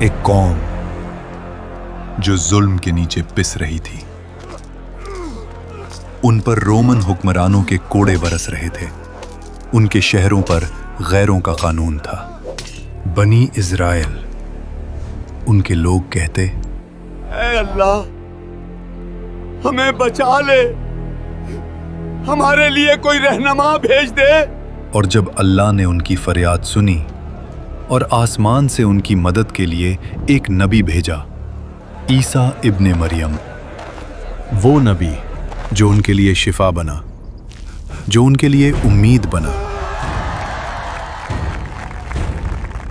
एक कौम जो जुल्म के नीचे पिस रही थी। उन पर रोमन हुक्मरानों के कोड़े बरस रहे थे। उनके शहरों पर गैरों का कानून था। बनी इज़राइल, उनके लोग कहते, ऐ अल्लाह, हमें बचा ले, हमारे लिए कोई रहनुमा भेज दे। और जब अल्लाह ने उनकी फरियाद सुनी और आसमान से उनकी मदद के लिए एक नबी भेजा, ईसा इब्ने मरियम, वो नबी जो उनके लिए शिफा बना, जो उनके लिए उम्मीद बना,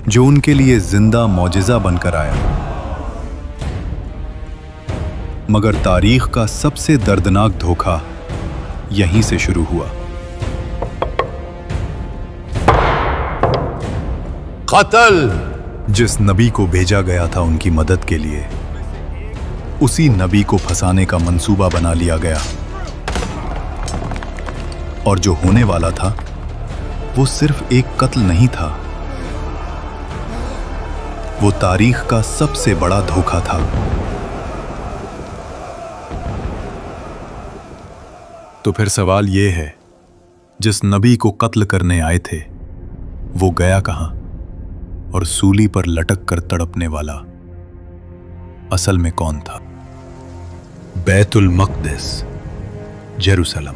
जो उनके लिए जिंदा मौजिज़ा बनकर आया। मगर तारीख का सबसे दर्दनाक धोखा यहीं से शुरू हुआ। कत्ल। जिस नबी को भेजा गया था उनकी मदद के लिए, उसी नबी को फंसाने का मंसूबा बना लिया गया। और जो होने वाला था वो सिर्फ एक कत्ल नहीं था, वो तारीख का सबसे बड़ा धोखा था। तो फिर सवाल ये है, जिस नबी को कत्ल करने आए थे वो गया कहां? और सूली पर लटक कर तड़पने वाला असल में कौन था? बैतुल मक़दिस, जेरूसलम,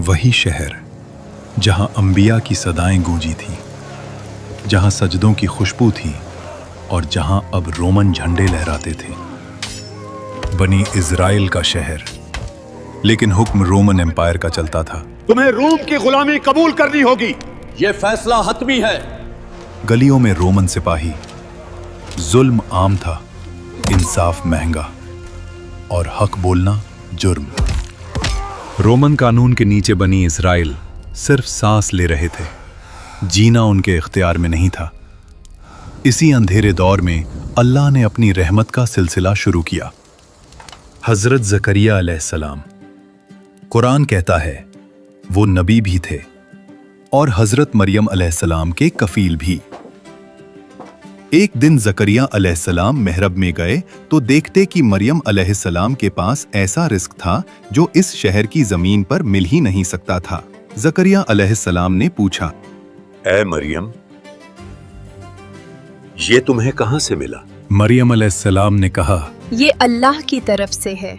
वही शहर जहां अंबिया की सदाएं गूंजी थीं, जहां सजदों की खुशबू थी और जहां अब रोमन झंडे लहराते थे। बनी इज़राइल का शहर, लेकिन हुक्म रोमन एम्पायर का चलता था। तुम्हें रूम की गुलामी कबूल करनी होगी, यह फैसला हतमी है। गलियों में रोमन सिपाही, जुल्म आम था, इंसाफ महंगा और हक बोलना जुर्म। रोमन कानून के नीचे बनी इज़राइल सिर्फ सांस ले रहे थे, जीना उनके इख्तियार में नहीं था। इसी अंधेरे दौर में अल्लाह ने अपनी रहमत का सिलसिला शुरू किया। हज़रत ज़करिया अलैहिस्सलाम, कुरान कहता है वो नबी भी थे और हज़रत मरियम अलैहिस्सलाम के कफील भी। एक दिन ज़करिया अलैहिस्सलाम महरब में गए तो देखते कि मरियम अलैहिस्सलाम के पास ऐसा रिस्क था जो इस शहर की जमीन पर मिल ही नहीं सकता था। ज़करिया अलैहिस्सलाम ने पूछा, ऐ मरियम, ये तुम्हें कहां से मिला? मरियम अलैहिस्सलाम ने कहा, ये अल्लाह की तरफ से है।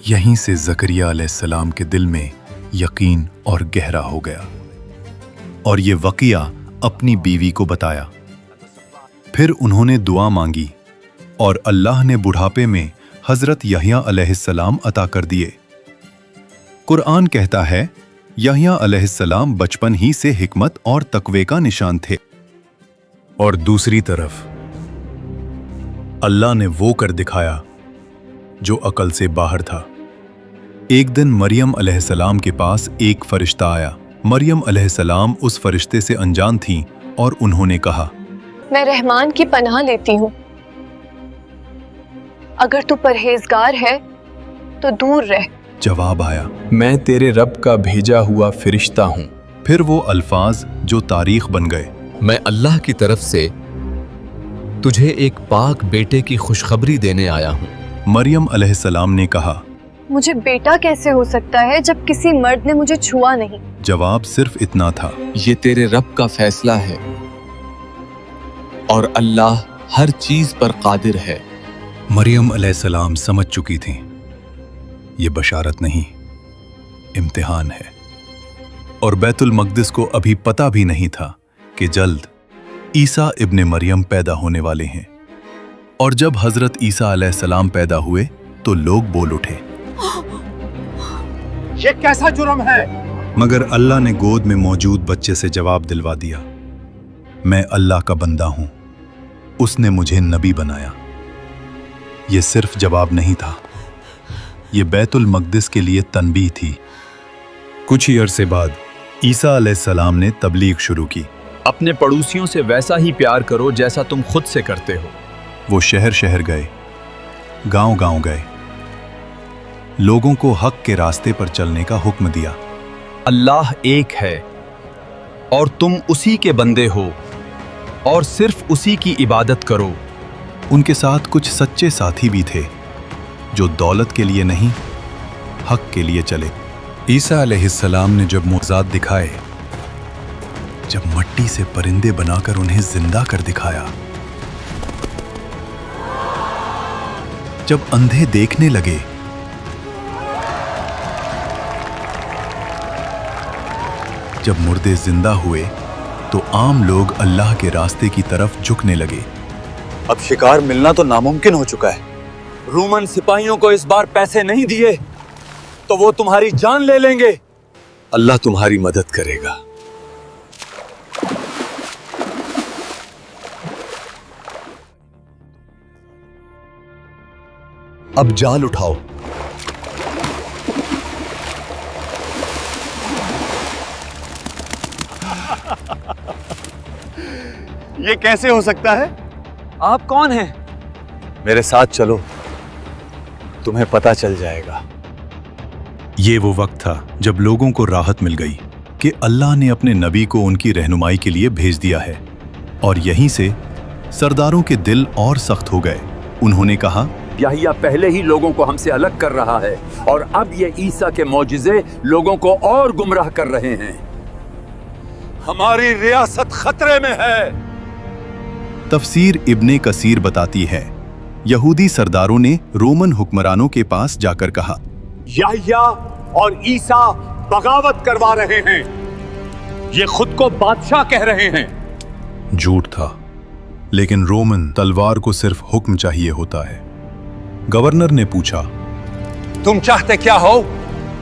यहीं से ज़करिया अलैहिस्सलाम के दिल में यकीन और गहरा हो गया और ये वक़िया अपनी बीवी को बताया। फिर उन्होंने दुआ मांगी और अल्लाह ने बुढ़ापे में हज़रत यहया अलैहिस्सलाम अता कर दिए। कुरान कहता है यहया अलैहिस्सलाम बचपन ही से हिकमत और तकवे का निशान थे। और दूसरी तरफ अल्लाह ने वो कर दिखाया जो अकल से बाहर था। एक दिन मरियम अलैहिस्सलाम के पास एक फरिश्ता आया। मरियम अलैहिस्सलाम उस फरिश्ते से अनजान थीं और उन्होंने कहा, मैं रहमान की पनाह लेती हूँ, अगर तू परहेजगार है तो दूर रह। जवाब आया, मैं तेरे रब का भेजा हुआ फरिश्ता हूँ। फिर वो अल्फाज जो तारीख बन गए, मैं अल्लाह की तरफ से तुझे एक पाक बेटे की खुशखबरी देने आया हूँ। मरियम अलैहिस्सलाम ने कहा, मुझे बेटा कैसे हो सकता है जब किसी मर्द ने मुझे छुआ नहीं? जवाब सिर्फ इतना था, ये तेरे रब का फैसला है और अल्लाह हर चीज पर कादिर है। मरियम अलैहिस्सलाम समझ चुकी थीं, ये बशारत नहीं, इम्तिहान है। और बैतुल मक़दिस को अभी पता भी नहीं था कि जल्द ईसा इब्ने मरियम पैदा होने वाले हैं। और जब हज़रत ईसा अलैहिस्सलाम पैदा हुए तो लोग बोल उठे, ये कैसा जुर्म है? मगर अल्लाह ने गोद में मौजूद बच्चे से जवाब दिलवा दिया, मैं अल्लाह का बंदा हूं, उसने मुझे नबी बनाया। ये सिर्फ जवाब नहीं था, ये बैतुल मक़दिस के लिए तनबीह थी। कुछ ही अरसे बाद ईसा अलैहिस्सलाम ने तबलीग शुरू की। अपने पड़ोसियों से वैसा ही प्यार करो जैसा तुम खुद से करते हो। वो शहर शहर गए, गांव गांव गए, लोगों को हक के रास्ते पर चलने का हुक्म दिया। अल्लाह एक है और तुम उसी के बंदे हो और सिर्फ उसी की इबादत करो। उनके साथ कुछ सच्चे साथी भी थे जो दौलत के लिए नहीं, हक के लिए चले। ईसा अलैहिस्सलाम ने जब मुआज़ात दिखाए, जब मट्टी से परिंदे बनाकर उन्हें जिंदा कर दिखाया, जब अंधे देखने लगे, जब मुर्दे जिंदा हुए, तो आम लोग अल्लाह के रास्ते की तरफ झुकने लगे। अब शिकार मिलना तो नामुमकिन हो चुका है। रोमन सिपाहियों को इस बार पैसे नहीं दिए तो वो तुम्हारी जान ले लेंगे। अल्लाह तुम्हारी मदद करेगा। अब जाल उठाओ। ये कैसे हो सकता है? आप कौन हैं? मेरे साथ चलो, तुम्हें पता चल जाएगा। ये वो वक्त था जब लोगों को राहत मिल गई कि अल्लाह ने अपने नबी को उनकी रहनुमाई के लिए भेज दिया है, और यहीं से सरदारों के दिल और सख्त हो गए। उन्होंने कहा, याहिया पहले ही लोगों को हमसे अलग कर रहा है और अब ये ईसा के मौजिज़े लोगों को और गुमराह कर रहे हैं। हमारी रियासत खतरे में है। तफसीर इब्ने कसीर बताती है, यहूदी सरदारों ने रोमन हुक्मरानों के पास जाकर कहा, याहिया और ईसा बगावत करवा रहे हैं। ये खुद को बादशाह कह रहे हैं। झूठ था, लेकिन रोमन तलवार को सिर्फ हुक्म चाहिए होता है। गवर्नर ने पूछा, तुम चाहते क्या हो?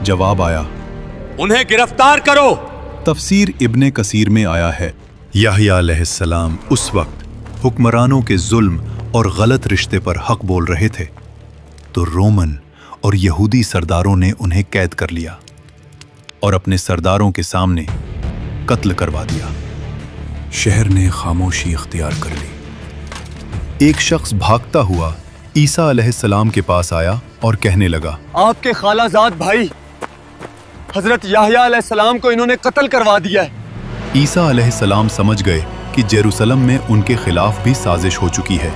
जवाब आया, उन्हें गिरफ्तार करो। तफसीर इब्ने कसीर में आया है, याहिया अलैहिस्सलाम उस वक्त हुक्मरानों के जुल्म और गलत रिश्ते पर हक बोल रहे थे, तो रोमन और यहूदी सरदारों ने उन्हें कैद कर लिया और अपने सरदारों के सामने कत्ल करवा दिया। शहर ने खामोशी इख्तियार कर ली। एक शख्स भागता हुआ ईसा अलैहिस्सलाम के पास आया और कहने लगा, आपके खालाजाद भाई हजरत याहिया अलैहिस्सलाम को इन्होंने कत्ल करवा दिया है। ईसा अलैहिस्सलाम समझ गए कि जेरूसलम में उनके खिलाफ भी साजिश हो चुकी है।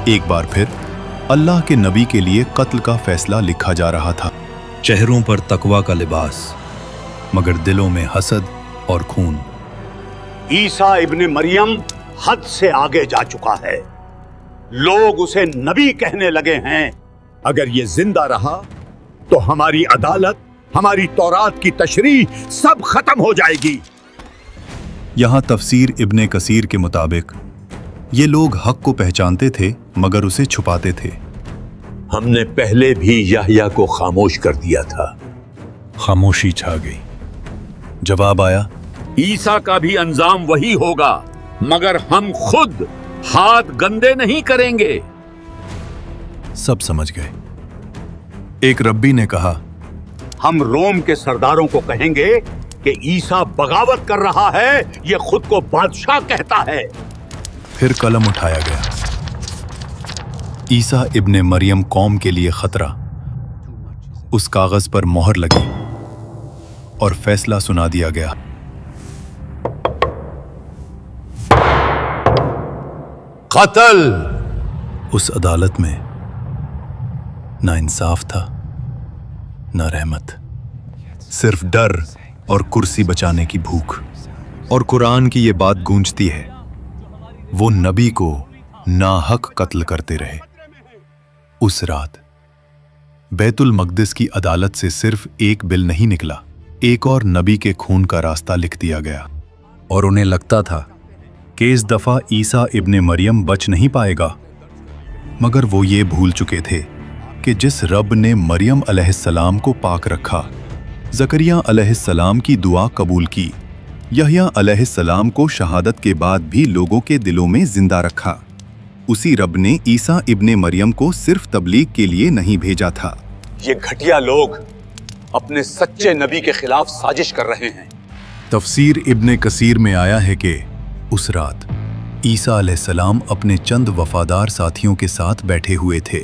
एक बार फिर अल्लाह के नबी के लिए कत्ल का फैसला लिखा जा रहा था। चेहरों पर तकवा का लिबास, मगर दिलों में हसद और खून। ईसा इब्ने मरियम हद से आगे जा चुका है। लोग उसे नबी कहने लगे हैं। अगर ये जिंदा रहा तो हमारी अदालत, हमारी तौरात की तशरीह सब खत्म हो जाएगी। यहाँ तफसीर इब्ने कसीर के मुताबिक ये लोग हक को पहचानते थे मगर उसे छुपाते थे। हमने पहले भी याहिया को खामोश कर दिया था। खामोशी छा गई। जवाब आया, ईसा का भी अंजाम वही होगा, मगर हम खुद हाथ गंदे नहीं करेंगे। सब समझ गए। एक रब्बी ने कहा, हम रोम के सरदारों को कहेंगे कि ईसा बगावत कर रहा है, ये खुद को बादशाह कहता है। फिर कलम उठाया गया। ईसा इब्ने मरियम कौम के लिए खतरा। उस कागज पर मोहर लगी और फैसला सुना दिया गया। कत्ल। उस अदालत में ना इंसाफ था, ना रहमत, सिर्फ डर और कुर्सी बचाने की भूख। और कुरान की ये बात गूंजती है, वो नबी को नाहक कत्ल करते रहे। उस रात बैतुल मकदिस की अदालत से सिर्फ एक बिल नहीं निकला, एक और नबी के खून का रास्ता लिख दिया गया। और उन्हें लगता था कि इस दफा ईसा इब्ने मरियम बच नहीं पाएगा, मगर वो ये भूल चुके थे कि जिस रब ने मरियम अलैहिस्सलाम को पाक रखा, ज़करिया अलैहिस्सलाम की दुआ कबूल की, यहया अलैहिस्सलाम को शहादत के बाद भी लोगों के दिलों में जिंदा रखा, उसी रब ने ईसा इब्ने मरियम को सिर्फ तबलीग के लिए नहीं भेजा था। ये घटिया लोग अपने सच्चे नबी के खिलाफ साजिश कर रहे हैं। तफसीर इब्ने कसीर में आया है कि उस रात ईसा अलैहिस्सलाम अपने चंद वफादार साथियों के साथ बैठे हुए थे।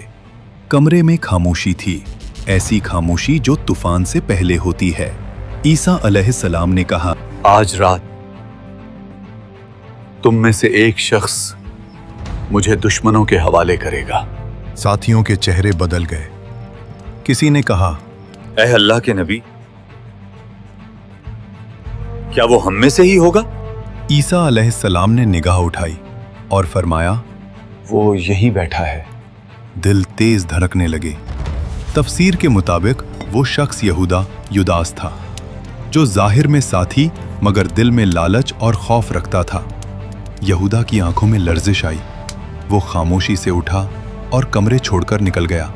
कमरे में खामोशी थी, ऐसी खामोशी जो तूफान से पहले होती है। ईसा अलैहिस्सलाम ने कहा, आज रात तुम में से एक शख्स मुझे दुश्मनों के हवाले करेगा। साथियों के चेहरे बदल गए। किसी ने कहा, ऐ अल्लाह के नबी, क्या वो हम में से ही होगा? ईसा अलैहिस्सलाम ने निगाह उठाई और फरमाया, वो यहीं बैठा है। दिल तेज धड़कने लगे। तफसीर के मुताबिक वो शख्स यहूदा युदास था, जो जाहिर में साथी मगर दिल में लालच और खौफ रखता था। यहूदा की आंखों में लर्जिश आई। वो खामोशी से उठा और कमरे छोड़कर निकल गया।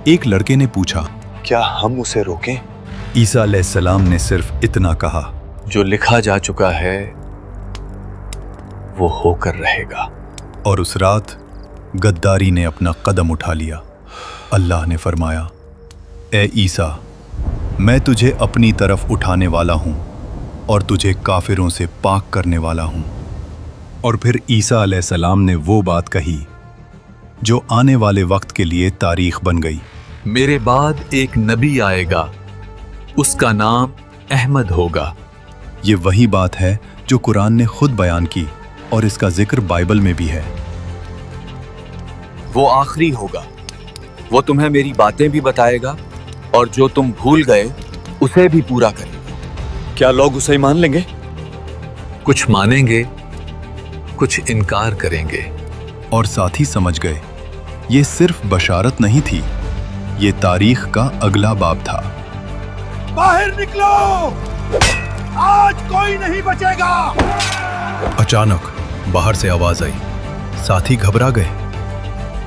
एक लड़के ने पूछा, क्या हम उसे रोकें? ईसा अलैहिस्सलाम ने सिर्फ इतना कहा, जो लिखा जा चुका है वो होकर रहेगा। और उस रात गद्दारी ने अपना कदम उठा लिया। अल्लाह ने फरमाया, ए ईसा, मैं तुझे अपनी तरफ उठाने वाला हूं और तुझे काफिरों से पाक करने वाला हूं। और फिर ईसा अलैहिस्सलाम ने वो बात कही जो आने वाले वक्त के लिए तारीख बन गई। मेरे बाद एक नबी आएगा, उसका नाम अहमद होगा। ये वही बात है जो कुरान ने खुद बयान की और इसका जिक्र बाइबल में भी है। वो आखिरी होगा, वो तुम्हें मेरी बातें भी बताएगा और जो तुम भूल गए उसे भी पूरा करेगा। क्या लोग उसे मान लेंगे? कुछ मानेंगे, कुछ इनकार करेंगे। और साथी समझ गए, ये सिर्फ बशारत नहीं थी, ये तारीख का अगला बाब था। बाहर निकलो, आज कोई नहीं बचेगा। अचानक बाहर से आवाज आई। साथी घबरा गए।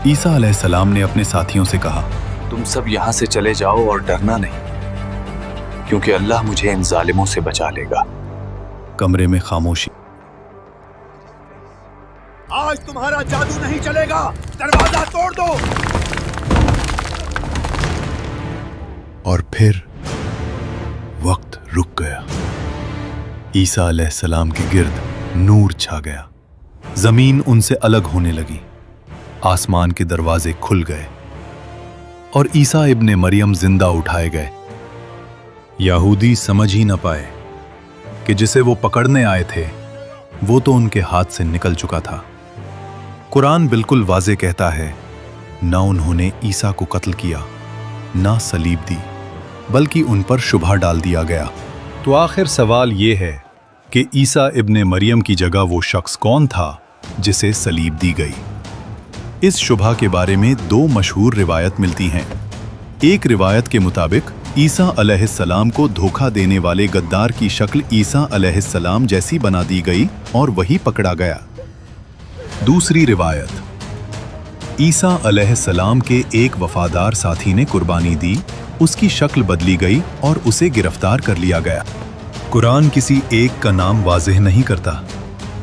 ईसा अलैहिस्सलाम ने अपने साथियों से कहा, तुम सब यहां से चले जाओ और डरना नहीं, क्योंकि अल्लाह मुझे इन जालिमों से बचा लेगा। कमरे में खामोशी। आज तुम्हारा जादू नहीं चलेगा, दरवाजा तोड़ दो। और फिर वक्त रुक गया। ईसा अलैहिस्सलाम के गिर्द नूर छा गया। जमीन उनसे अलग होने लगी। आसमान के दरवाजे खुल गए और ईसा इब्ने मरियम जिंदा उठाए गए। यहूदी समझ ही न पाए कि जिसे वो पकड़ने आए थे वो तो उनके हाथ से निकल चुका था। कुरान बिल्कुल वाज़े कहता है, ना उन्होंने ईसा को कत्ल किया, ना सलीब दी, बल्कि उन पर शुबह डाल दिया गया। तो आखिर सवाल ये है कि ईसा इब्ने मरियम की जगह वो शख्स कौन था जिसे सलीब दी गई? इस शुबह के बारे में दो मशहूर रिवायत मिलती हैं। एक रिवायत के मुताबिक ईसा अलैहिस्सलाम को धोखा देने वाले गद्दार की शक्ल ईसा अलैहिस्सलाम जैसी बना दी गई और वही पकड़ा गया। दूसरी रिवायत, ईसा अलैहिस्सलाम के एक वफादार साथी ने कुर्बानी दी, उसकी शक्ल बदली गई और उसे गिरफ्तार कर लिया गया। कुरान किसी एक का नाम वाज़ेह नहीं करता,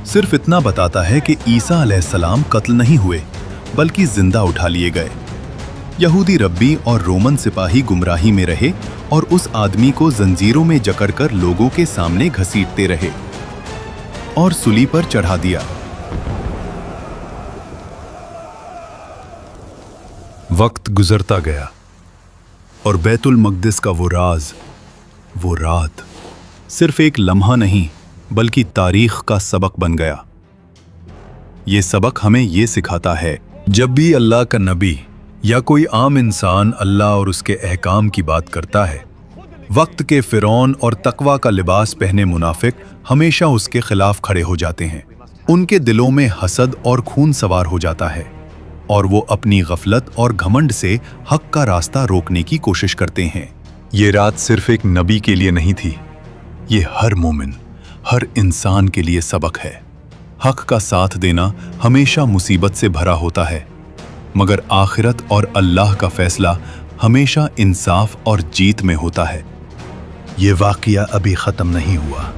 सिर्फ इतना बताता है कि ईसा अलैहिस्सलाम कत्ल नहीं हुए बल्कि जिंदा उठा लिए गए। यहूदी रब्बी और रोमन सिपाही गुमराही में रहे और उस आदमी को जंजीरों में जकड़कर लोगों के सामने घसीटते रहे और सूली पर चढ़ा दिया। वक्त गुजरता गया और बैतुल मक़दिस का वो राज, वो रात सिर्फ एक लम्हा नहीं बल्कि तारीख का सबक बन गया। ये सबक हमें ये सिखाता है, जब भी अल्लाह का नबी या कोई आम इंसान अल्लाह और उसके अहकाम की बात करता है, वक्त के फिरौन और तकवा का लिबास पहने मुनाफिक हमेशा उसके खिलाफ खड़े हो जाते हैं। उनके दिलों में हसद और खून सवार हो जाता है और वो अपनी गफलत और घमंड से हक का रास्ता रोकने की कोशिश करते हैं। ये रात सिर्फ एक नबी के लिए नहीं थी, ये हर मोमिन, हर इंसान के लिए सबक है। हक का साथ देना हमेशा मुसीबत से भरा होता है, मगर आखिरत और अल्लाह का फैसला हमेशा इंसाफ और जीत में होता है। ये वाक़या अभी ख़त्म नहीं हुआ।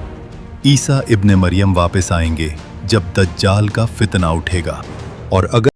ईसा इब्ने मरियम वापस आएंगे जब दज्जाल का फितना उठेगा, और अगर